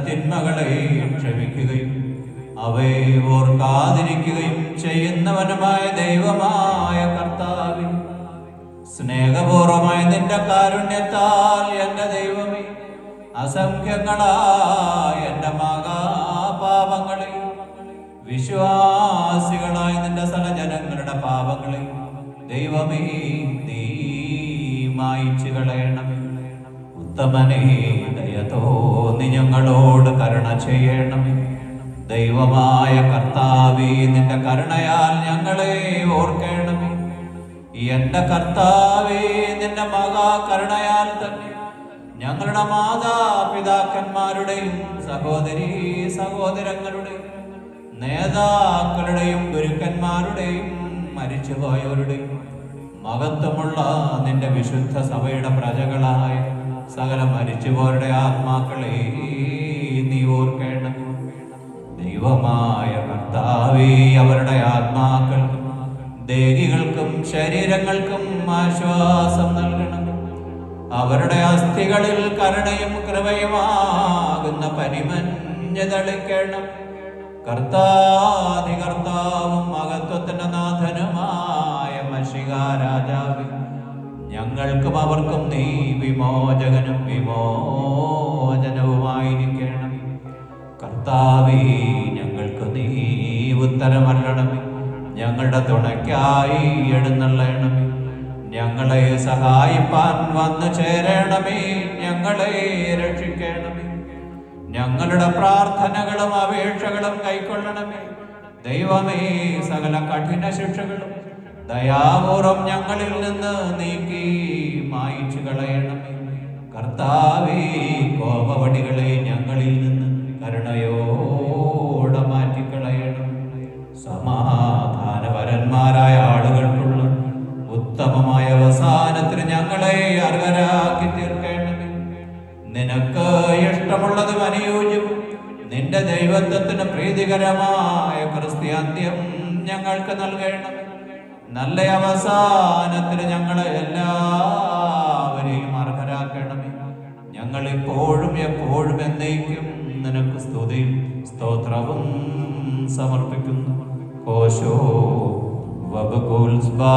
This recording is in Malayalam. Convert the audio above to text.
തിന്മകളെ ക്ഷമിക്കുകയും അവയെ ഓർക്കാതിരിക്കുകയും ചെയ്യുന്നവനുമായ ദൈവമായ കർത്താവേ, സ്നേഹപൂർവമായ നിന്റെ കാരുണ്യത്താൽ എന്റെ ദൈവമേ, അസംഖ്യങ്ങളായ എന്റെ മഹാപാപങ്ങളെ, വിശ്വാസികളായ നിന്റെ സകലജനങ്ങളുടെ പാപങ്ങളെ ദൈവമേ നീ മായിച്ചു കളയണമേ. ഉത്തമനേ, ദയ തോന്നി ഞങ്ങളോട് കരുണ ചെയ്യണമേ. ദൈവമായ കർത്താവേ, നിന്റെ കരുണയാൽ ഞങ്ങളെ ഓർക്കണമേ. എന്റെ കർത്താവേ, നിന്റെ മഹാകരുണയാൽ തന്നെ ഞങ്ങളുടെ മാതാപിതാക്കന്മാരുടെയും സഹോദരീ സഹോദരങ്ങളുടെയും നേതാക്കളുടെയും ഗുരുക്കന്മാരുടെയും മരിച്ചുപോയവരുടെയും മഹത്വമുള്ള നിന്റെ വിശുദ്ധ സഭയുടെ പ്രജകളായ സകല മരിച്ചുപോരുടെ ആത്മാക്കളെ നീ ഓർക്കണം. ദൈവമായ കർത്താവേ, അവരുടെ ആത്മാക്കൾക്കും ദേഹികൾക്കും ശരീരങ്ങൾക്കും ആശ്വാസം നൽകണം. അവരുടെ അസ്ഥികളിൽ കരുണയും കൃപയുമാകുന്ന പനിമഞ്ഞ് തളിക്കണം. കർത്താധികർത്താവും മഹത്വത്തിന്റെ നാഥനുമായ മശിഹാ രാജാവേ, ഞങ്ങൾക്കും അവർക്കും നീ വിമോചകനും വിമോചനവുമായിരിക്കണം. കർത്താവേ, ഞങ്ങൾക്ക് നീ ഉത്തരമല്ലണമേ. ഞങ്ങളുടെ തുണയ്ക്കായി എഴുന്നള്ളണമേ. ഞങ്ങളെ സഹായിപ്പാൻ വന്നു ചേരണമേ. ഞങ്ങളെ രക്ഷിക്കണമേ. ഞങ്ങളുടെ പ്രാർത്ഥനകളും അപേക്ഷകളും കൈക്കൊള്ളണമേ. ദൈവമേ, സകല കഠിന ശിക്ഷകളും ദയാപൂർവം ഞങ്ങളിൽ നിന്ന് നീക്കി മായിച്ചു കളയണമേ. കർത്താവേ, കോപവടികളെ ഞങ്ങളിൽ നിന്ന് കരുണയോടെ മാറ്റിക്കളയണം. സമാധാനപരന്മാരായ ആളുകൾക്കുള്ള ഉത്തമമായ അവസാനത്തിന് ഞങ്ങളെ അർഹരാക്കി തീർക്കണമേ. നിനക്ക് ഇഷ്ടമുള്ളതും അനുയോജ്യവും നിന്റെ ദൈവത്വത്തിന് പ്രീതികരമായ ക്രിസ്ത്യാന്ത്യം ഞങ്ങൾക്ക് നൽകണം. നല്ല അവസാനത്തിന് ഞങ്ങളെ എല്ലാവരെയും അർഹരാക്കണമേ. ഞങ്ങൾ ഇപ്പോഴും എപ്പോഴും എന്നേക്കും നിനക്ക് സ്തുതിയും സ്തോത്രവും സമർപ്പിക്കുന്നു. ഓശോ വബകുൽസ്ബാ